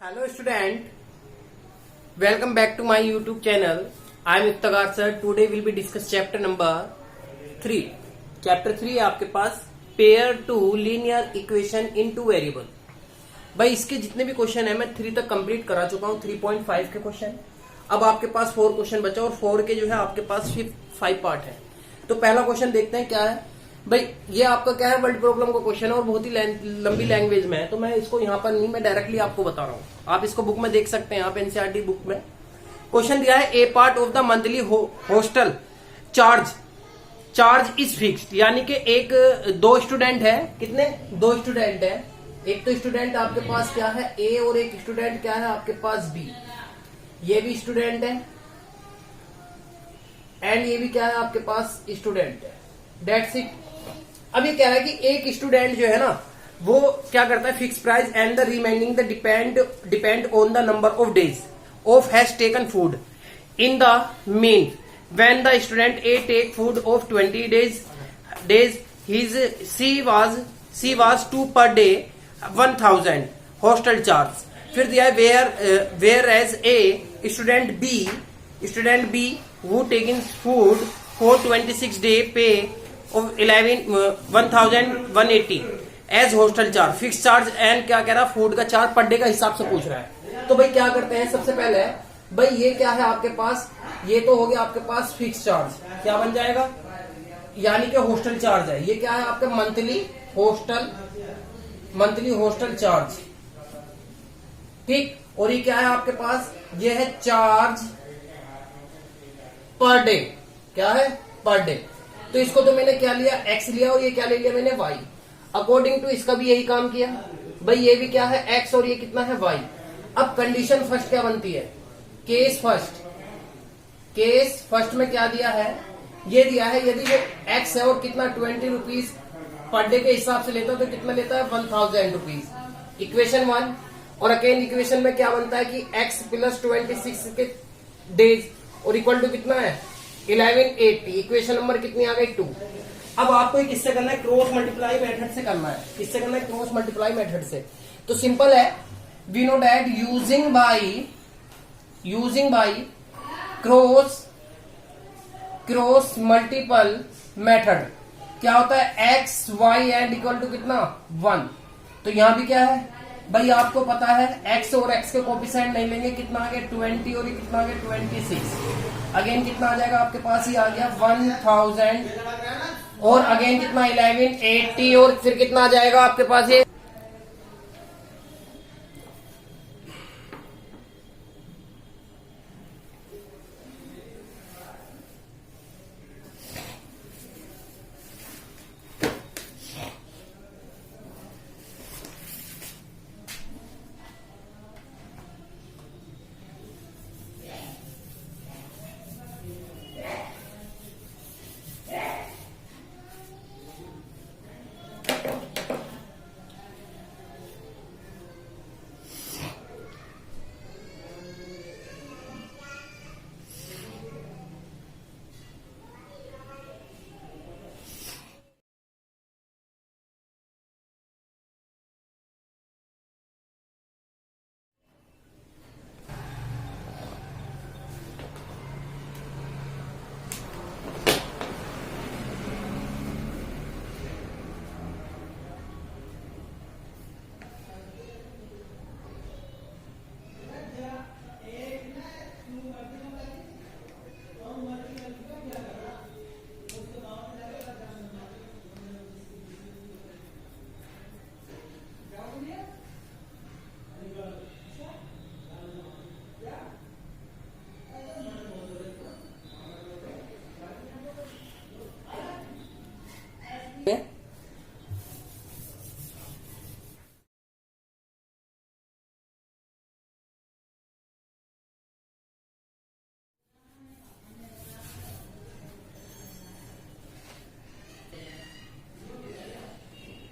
Hello student, welcome back to my YouTube channel. I am Iftagar sir. Today will be discuss chapter number 3. Chapter 3 है आपके पास pair two linear equation in two variable. भाई इसके जितने भी question है मैं 3 तक कंप्लीट करा चुका हूँ, 3.5 के क्वेश्चन। अब आपके पास 4 क्वेश्चन बचा और 4 के जो है आपके पास 5 पार्ट है। तो पहला क्वेश्चन देखते हैं क्या है। भाई ये आपका क्या है, वर्ल्ड प्रॉब्लम का क्वेश्चन है और बहुत ही लंबी लैंग्वेज में है, तो मैं इसको यहाँ पर नहीं, मैं डायरेक्टली आपको बता रहा हूँ। आप इसको बुक में देख सकते हैं, यहाँ पे एनसीईआरटी बुक में क्वेश्चन दिया है। A part of the monthly hostel charge is fixed, यानी कि एक 2 स्टूडेंट है। कितने? 2 स्टूडेंट है। एक तो स्टूडेंट आपके पास क्या है ए और एक स्टूडेंट क्या है आपके पास बी। ये भी स्टूडेंट है एंड ये भी क्या है आपके पास स्टूडेंट है। That's it. अब ये कह रहा है कि एक स्टूडेंट जो है ना वो क्या करता है, fix price and the remaining the depend on the number of days of has taken food in the mean when the student a take food of 20 days his see was 2 per day 1000 hostel charge. फिर दिया है whereas a student B who taking food for 26 day pay of 1180 as hostel charge fix charge and क्या कह रहा है, food का charge per day का हिसाब से पूछ रहा है। तो भाई क्या करते हैं, सबसे पहले भाई ये क्या है आपके पास, ये तो हो गया आपके पास फिक्स चार्ज, क्या बन जाएगा, यानी कि हॉस्टल चार्ज है। ये क्या है आपके मंथली हॉस्टल चार्ज, ठीक। और ये क्या है आपके पास, ये है चार्ज पर डे, क्या है पर डे। तो इसको तो मैंने क्या लिया, एक्स लिया और ये क्या ले लिया मैंने वाई। अकॉर्डिंग टू इसका भी यही काम किया। भाई ये भी क्या है एक्स और ये कितना है वाई। अब कंडीशन फर्स्ट क्या बनती है, केस फर्स्ट में क्या दिया है, ये दिया है यदि वो एक्स है और कितना 20 रुपीज पर डे के हिसाब से लेता है तो कितना लेता है 1000 रुपीज। इक्वेशन 1। और अगेन इक्वेशन में क्या बनता है कि एक्स प्लस 26 के डेज और इक्वल टू कितना है 1180। इक्वेशन नंबर कितनी आ गई 2। अब आपको किससे करना है, क्रॉस मल्टीप्लाई मेथड से करना है। किससे करना है, क्रॉस मल्टीप्लाई मेथड से। तो सिंपल है, we know that using by cross multiple method क्या होता है, X Y and equal to कितना 1। तो यहां भी क्या है भाई आपको पता है x और x के कोफिशिएंट नहीं लेंगे, कितना आ गया 20 और ये कितना आ गया 26। अगेन कितना आ जाएगा आपके पास, ही आ गया 1000 और अगेन कितना 1180 और फिर कितना आ जाएगा आपके पास ये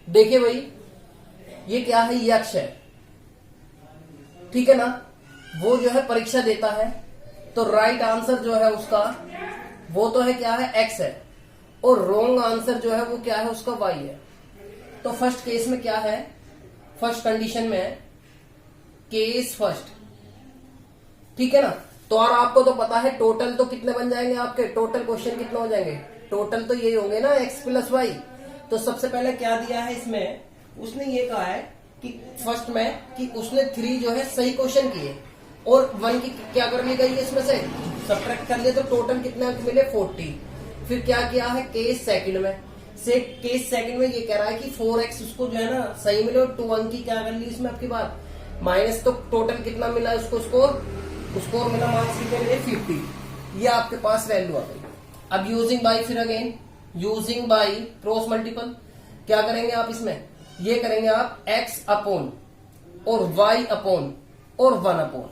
देखिए भाई ये क्या है, ये अक्ष है, ठीक है ना। वो जो है परीक्षा देता है तो राइट आंसर जो है उसका वो तो है क्या है एक्स है और रॉन्ग आंसर जो है वो क्या है उसका वाई है। तो फर्स्ट केस में क्या है, फर्स्ट कंडीशन में केस फर्स्ट, ठीक है ना। तो और आपको तो पता है टोटल तो कितने बन जाएंगे आपके, टोटल क्वेश्चन कितने हो जाएंगे, टोटल तो ये होंगे ना x प्लस वाई। तो सबसे पहले क्या दिया है इसमें, उसने ये कहा है कि फर्स्ट में कि उसने 3 जो है सही क्वेश्चन किए और 1 की क्या कर ली गई है इसमें से सब्ट्रैक्ट कर लिए, तो टोटल कितने अंक मिले 40। फिर क्या किया है केस सेकंड में, केस सेकंड में ये कह रहा है कि 4x उसको जो है ना सही मिले और 2 अंक की क्या कर ली इसमें आपकी बात माइनस, तो टोटल कितना मिला उसको स्कोर मिला मार्क्स कितने मिले 50। ये आपके पास वैल्यू आ गई। अब यूजिंग बाई, फिर again using by cross multiple, क्या करेंगे आप इसमें, ये करेंगे आप x अपॉन और y अपॉन और 1 अपॉन,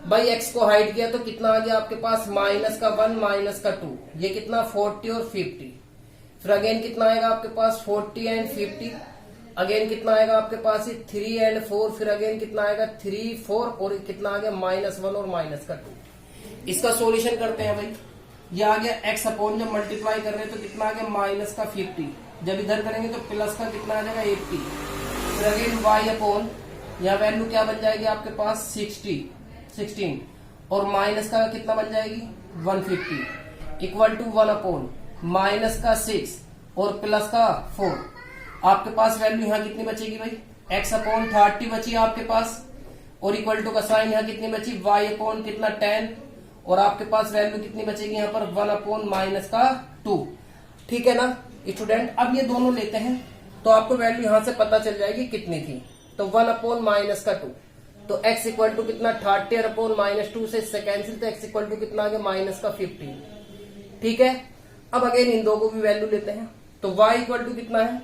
भाई x को हाइड किया तो कितना आ गया आपके पास माइनस का 1 माइनस का 2, ये कितना 40 और 50। फिर अगेन कितना आएगा आपके पास 40 एंड 50, अगेन कितना आएगा आपके पास 3 एंड 4, फिर अगेन कितना आएगा 3 4 और कितना आ गया -1 और माइनस का 2। इसका सॉल्यूशन करते हैं भाई, ये आ गया x अपॉन, जब मल्टीप्लाई कर रहे हैं तो कितना आ गया माइनस का 50, जब इधर करेंगे तो प्लस का कितना आ जाएगा 80। फिर अगेन y अपॉन, यहाँ वैल्यू क्या बन जाएगी आपके पास 16 और माइनस का कितना बन जाएगी 150 इक्वल टू 1 अपॉन माइनस का 6 और प्लस का 4। आपके पास वैल्यू यहाँ कितनी बचेगी भाई, x अपॉन 30 बची आपके पास और इक्वल टू का साइन यहाँ कितनी बची y अपॉन कितना 10 और आपके पास वैल्यू कितनी बचेगी यहाँ पर 1 अपॉन माइनस का 2, ठीक है ना स्टूडेंट। अब ये दोनों लेते हैं तो आपको वैल्यू यहाँ से पता चल जाएगी कितनी थी, तो 1 अपॉन माइनस का 2, तो x इक्वल टू कितना 30 अपॉन -2 से इससे कैंसिल, तो x इक्वल टू कितना आ गया माइनस का 15, ठीक है। अब अगेन इन दो को भी वैल्यू लेते हैं, तो y इक्वल टू कितना है,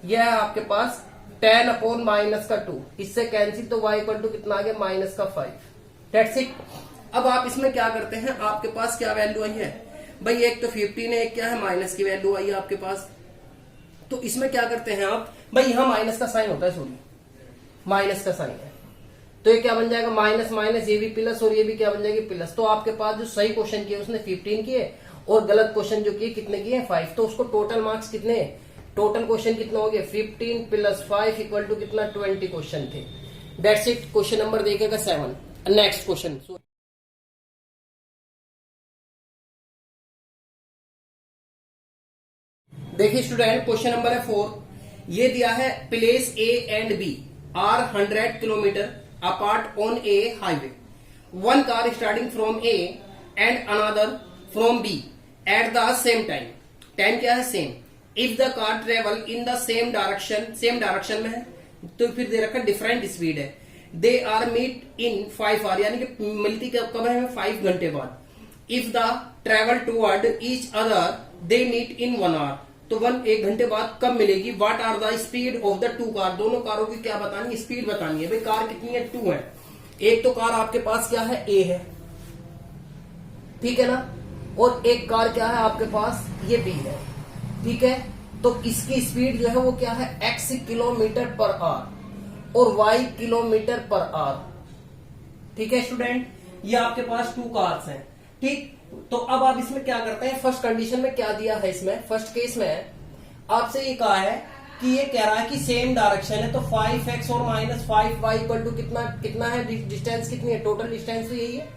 यह है आपके पास 10 अपॉन माइनस का 2, इससे कैंसिल, तो y इक्वल टू कितना आ गया माइनस का 5, दैट्स इट। अब आप इसमें क्या करते हैं, आपके पास क्या वैल्यू आई है भाई, एक तो 15 है, एक क्या है माइनस की वैल्यू आई है आपके पास। तो इसमें क्या करते हैं आप भाई, यहां माइनस का साइन होता है, सॉरी माइनस का साइन है, तो ये क्या बन जाएगा माइनस माइनस, ये भी प्लस और ये भी क्या बन जाएगी प्लस। तो आपके पास जो सही क्वेश्चन किए उसने 15 किए और गलत क्वेश्चन जो किए कितने किए 5, तो उसको टोटल मार्क्स कितने, टोटल क्वेश्चन कितना हो गया 15 प्लस 5 इक्वल टू कितना 20 क्वेश्चन थे, दैट्स इट। क्वेश्चन नंबर देखिएगा 7। नेक्स्ट क्वेश्चन, देखिए स्टूडेंट क्वेश्चन नंबर है 4। ये दिया है place A and B are 100 kilometre apart on a highway, one car starting from A and another from B at the same time, time क्या है same, if the car travel in the same direction में है, तो फिर दे रखा different speed है, they are meet in 5 hour, यानी कि मिलती कब है 5 घंटे बाद, if the travel toward each other they meet in 1 hour, तो 1 घंटे बाद कब मिलेगी, what are the speed of the 2 car, दोनों कारों की क्या बतानी स्पीड बतानी है भाई, कार कितनी है 2 है, एक तो कार आपके पास क्या है ए है, ठीक है ना, और एक कार क्या है आपके पास ये बी है, ठीक है। तो इसकी स्पीड जो है वो क्या है x किलोमीटर पर आवर और y किलोमीटर पर आवर, ठीक है स्टूडेंट। ये आपके पास 2 कार्स हैं, ठीक। तो अब आप इसमें क्या करते हैं, फर्स्ट कंडीशन में क्या दिया है इसमें, फर्स्ट केस में आपसे ये कहा है कि ये कह रहा है कि सेम डायरेक्शन है, तो 5x और -5y इक्वल टू कितना है, डिस्टेंस कितनी है, टोटल डिस्टेंस तो यही है।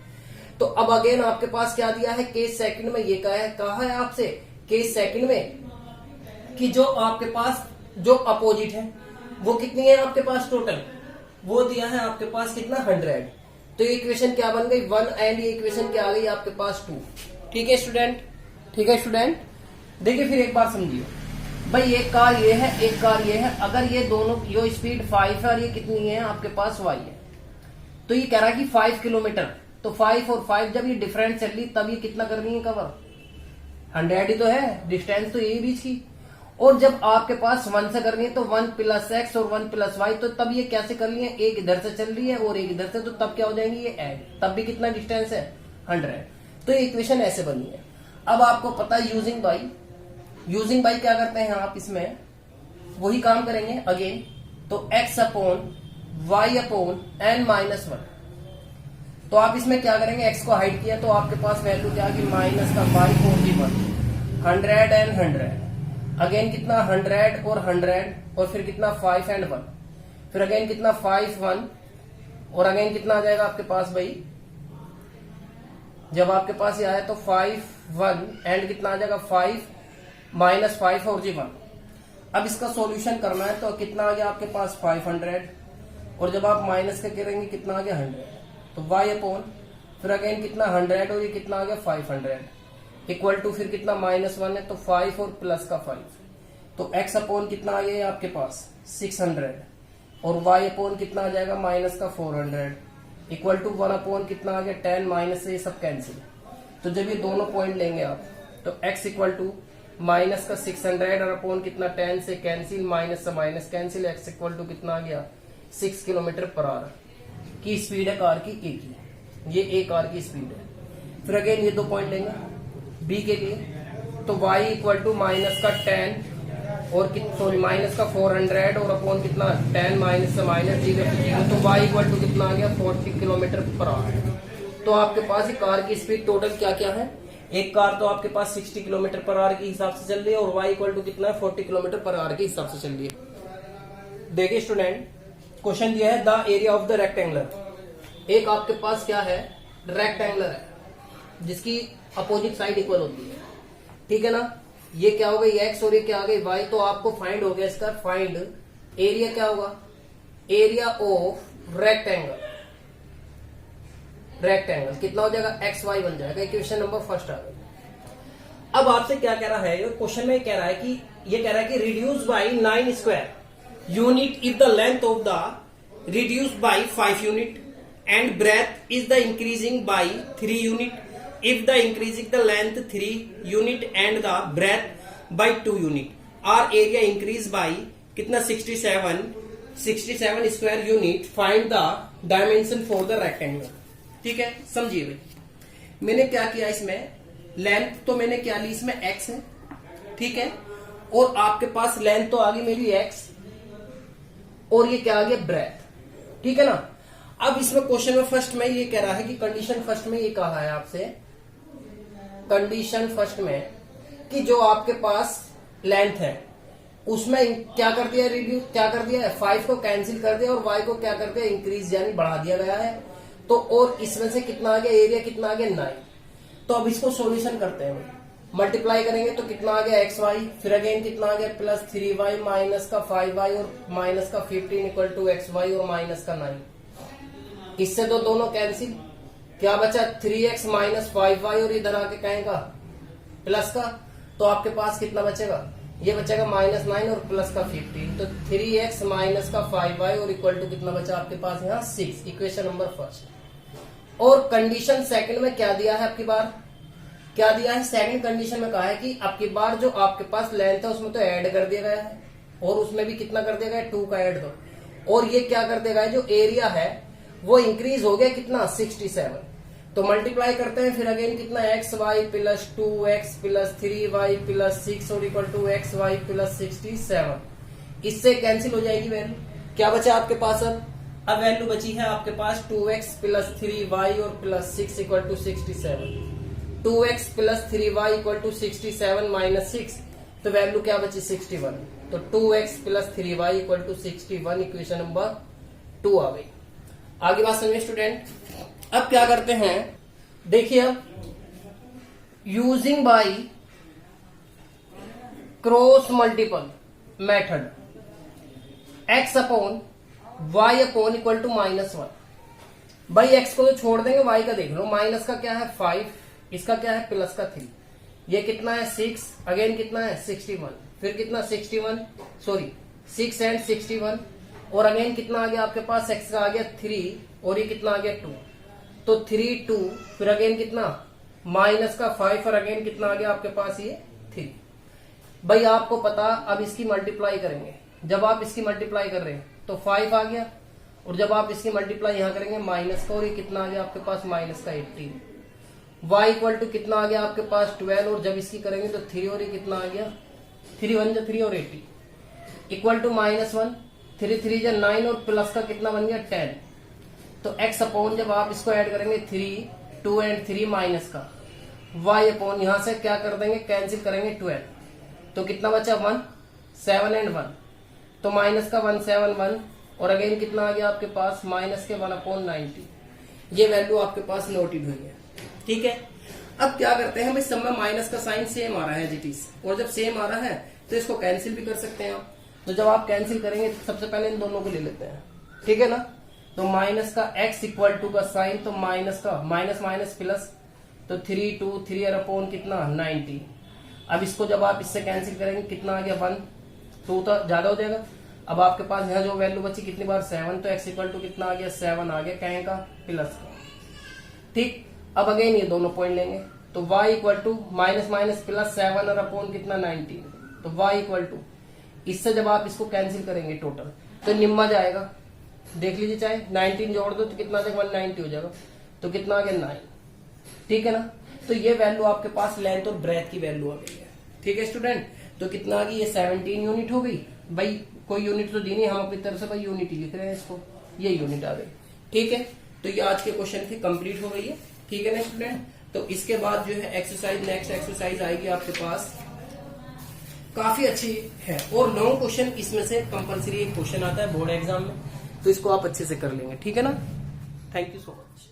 तो अब अगेन आपके पास क्या दिया है केस सेकंड में, ये कहा है आपसे केस सेकंड में कि जो आपके पास जो अपोजिट है वो कितनी है आपके पास टोटल, वो दिया है आपके पास कितना 100, तो ये इक्वेशन क्या बन गई 1 एंड ये इक्वेशन क्या आ गई आपके पास 2, ठीक है स्टूडेंट, ठीक है स्टूडेंट। देखिए फिर एक बार समझिए भाई, एक कार ये है एक कार ये है, अगर ये दोनों जो स्पीड 5 है और ये कितनी है आपके पास y है, तो ये कह रहा है कि 5 किलोमीटर, तो 5 और 5 जब ये डिफरेंस चल रही तब ये कितना करनी है कवर 100 ही तो है, डिस्टेंस तो यही बीच की, और जब आपके पास 1 से करनी है तो 1 प्लस x और 1 प्लस y, तो तब ये कैसे कर ली है, एक इधर से चल रही है और एक इधर से, तो तब क्या हो जाएंगी ये ऐड, तब भी कितना डिस्टेंस है 100, तो ये इक्वेशन ऐसे बनी है। अब आपको पता है यूजिंग बाई क्या करते हैं आप इसमें वही काम करेंगे अगेन, तो x upon y upon n minus 1, तो आप इसमें क्या करेंगे x को हाइड किया तो आपके पास वैल्यू क्या आ गई माइनस का y 41, 100 एंड 100, अगेन कितना 100 और 100 और फिर कितना 5 एंड 1, फिर अगेन कितना 5 1 और अगेन कितना आ जाएगा आपके पास भाई, जब आपके पास ये आया तो 5 1 एंड कितना आ जाएगा 5 माइनस 5 और जी 1। अब इसका सॉल्यूशन करना है तो कितना आ गया आपके पास 500, और जब आप माइनस का करेंगे कितना आ गया 100, तो y अपॉन फिर अगेन कितना 100 और ये कितना आ गया 500 इक्वल टू फिर कितना -1 है तो 5 और प्लस का 5, तो x अपॉन कितना आ गया आपके पास 600 और y अपॉन कितना आ जाएगा माइनस का 400 इक्वल टू 1 अपॉन कितना आ गया 10 माइनस से ये सब कैंसिल। तो जब ये दोनों पॉइंट लेंगे आप तो x इक्वल टू माइनस का 600 और अपॉन कितना 10 से कैंसिल, माइनस से minus cancel, x equal to कितना आ गया 6 किलोमीटर पर आवर की स्पीड है कार की a की, ये a कार की स्पीड है। फिर अगेन ये दो पॉइंट लेंगे b के लिए, तो y इक्वल टू माइनस का 10 और सॉरी माइनस का 400 और अपॉन कितना 10 माइनस से माइनस 0, तो y इक्वल टू कितना आ गया 40 किलोमीटर पर आवर। तो आपके पास ये कार की स्पीड टोटल क्या क्या है, एक कार तो आपके पास 60 किलोमीटर पर आवर के हिसाब से चल रही है और y इक्वल टू कितना है 40 किलोमीटर पर आवर के हिसाब से चल रही है। देखिए स्टूडेंट, क्वेश्चन दिया है the area of the rectangular. एक आपके पास क्या है रेक्टेंगुलर है जिसकी अपोजिट साइड इक्वल होती है, ठीक है ना। ये क्या हो गई x और ये क्या आ गई y, तो आपको फाइंड हो गया इसका, फाइंड एरिया क्या होगा, एरिया ऑफ रेक्टेंगल। रेक्टेंगल कितना हो जाएगा एक्स वाई बन जाएगा, इक्वेशन नंबर फर्स्ट आ गई। अब आपसे क्या कह रहा है, क्वेश्चन में कह रहा है कि ये कह रहा है कि reduce by 9 square unit if the length of the reduce by 5 unit and breadth is the increasing by 3 unit if the increasing the length 3 unit and the breadth by 2 unit our area increase by कितना 67 square unit, find the dimension for the rectangle। ठीक है, समझिए भाई मैंने क्या किया इसमें, length तो मैंने क्या ली इसमें x है, ठीक है, और आपके पास लेंथ तो आ गई मेरी x और ये क्या आ गया ब्रेथ, ठीक है ना। अब इसमें क्वेश्चन में फर्स्ट में ये कह रहा है कि कंडीशन फर्स्ट में ये कहा है आपसे, कंडीशन फर्स्ट में कि जो आपके पास लेंथ है उसमें क्या कर दिया रिड्यूस, क्या कर दिया है 5 को कैंसिल कर दिया और y को क्या कर दिया इंक्रीज यानी बढ़ा दिया गया है। तो और इसमें से कितना आ गया एरिया, कितना आ गया 9। तो अब इसको सॉल्यूशन करते हैं, मल्टीप्लाई करेंगे तो कितना आ गया एक्स वाई, फिर अगेन कितना आ गया प्लस 3y माइनस का 5y और माइनस का 15 इक्वल टू एक्स वाई और माइनस का 9। इससे तो दोनों कैंसिल, क्या बचा 3x माइनस 5y और इधर आके कहेगा प्लस का, तो आपके पास कितना बचेगा, ये बचेगा -9 और प्लस का 15, तो 3x माइनस का 5y और इक्वल टू कितना बचा आपके पास यहाँ 6, इक्वेशन नंबर फर्स्ट। और कंडीशन सेकंड में क्या दिया है आपकी बार, क्या दिया है सेकंड कंडीशन में कहा है कि आपकी बार जो आपके पास लेंथ है उसमें तो ऐड कर दिया गया है और उसमें भी कितना कर दिया गया है 2 का ऐड दो, और ये क्या कर दिया गया है जो एरिया है वो इंक्रीज हो गया कितना 67। तो मल्टीप्लाई करते हैं फिर अगेन कितना X Y plus 2x plus 3y plus 6 और equal to X Y plus 67। इससे कैंसिल हो जाएगी वैल्यू, क्या बचा आपके पास, अब वैल्यू बची है आपके पास 2x प्लस 3y और plus 6 equal to 67। 2x plus 3y equal to 67 minus 6, तो वैल्यू क्या बची 61। तो 2x plus 3y equal to 61, equation number 2 आ गई। आगे बात समझिए स्टूडेंट। अब क्या करते हैं, देखिए अब using by cross multiple method x upon y upon equal to -1। भाई x को तो छोड़ देंगे, y का देख लो, माइनस का क्या है 5, इसका क्या है प्लस का 3, ये कितना है 6, अगेन कितना है 61, फिर कितना 61 सॉरी 6 एंड 61 और अगेन कितना आ गया आपके पास x का आ गया 3 और ये कितना आ गया 2, तो 3 2 फिर अगेन कितना माइनस का 5 और अगेन कितना आ गया आपके पास ये 3। भाई आपको पता, अब इसकी मल्टीप्लाई करेंगे, जब आप इसकी मल्टीप्लाई कर रहे हैं तो 5 आ गया और जब आप इसकी मल्टीप्लाई यहां करेंगे माइनस का और ये कितना आ गया आपके पास माइनस का 18। y इक्वल टू कितना आ गया आपके पास 12 और जब इसकी करेंगे तो 3 और ये कितना आ गया 3 1 जा 3 और 80 इक्वल टू -1, 3 3 जा 9 और प्लस का कितना बन गया 10। तो x अपॉन जब आप इसको ऐड करेंगे 3 2 एंड 3 माइनस का y अपॉन यहां से क्या कर देंगे कैंसिल करेंगे 12, तो कितना बचा 1 7 एंड 1, तो माइनस का 1 7 1 और अगेन कितना आ गया आपके पास माइनस के 1/90। ये वैल्यू आपके पास नोटेड हुई है। ठीक है, अब क्या करते हैं भाई, सब में माइनस का साइन सेम आ रहा है जिट इज, और जब सेम आ रहा है तो इसको कैंसिल भी कर सकते हैं आप। तो जब आप कैंसिल करेंगे तो सबसे पहले इन दोनों को ले लेते हैं, ठीक है ना। तो माइनस का x इक्वल टू का साइन, तो माइनस का माइनस माइनस प्लस, तो 3 2 3 अपॉन कितना 90। अब इसको जब आप इससे कैंसिल करेंगे कितना आ गया 1, 2 तो ज्यादा हो जाएगा। अब आपके पास यहाँ जो वैल्यू बची कितनी बार 7, तो x इक्वल टू कितना आ गया 7 आ गया, कहें का प्लस का। ठीक, अब अगेन ये दोनों पॉइंट लेंगे, तो y equal to minus minus plus 7 और अपॉन कितना 19, तो y इक्वल टू, इससे जब आप इसको कैंसिल करेंगे टोटल तो निम्मा जाएगा, देख लीजिए चाहे 19 जोड़ दो तो कितना आ जाएगा 190 हो जाएगा, तो कितना आ गया 9। ठीक है ना, तो ये वैल्यू आपके पास लेंथ और ब्रेथ की वैल्यू आ गई है। ठीक है स्टूडेंट, तो कितना आ गई, ये 17 यूनिट हो गई। भाई कोई यूनिट तो दी नहीं, हम अपनी तरफ से भाई यूनिट ही लिख रहे हैं इसको, ये यूनिट आ गई। ठीक है, तो ये आज के क्वेश्चन थे, कंप्लीट हो गई है। ठीक है ना स्टूडेंट, तो इसके बाद जो है एक्सरसाइज, नेक्स्ट एक्सरसाइज आएगी आपके पास, काफी अच्छी है और लॉन्ग क्वेश्चन इसमें से कंपलसरी एक क्वेश्चन आता है बोर्ड एग्जाम में, तो इसको आप अच्छे से कर लेंगे। ठीक है ना, थैंक यू सो मच।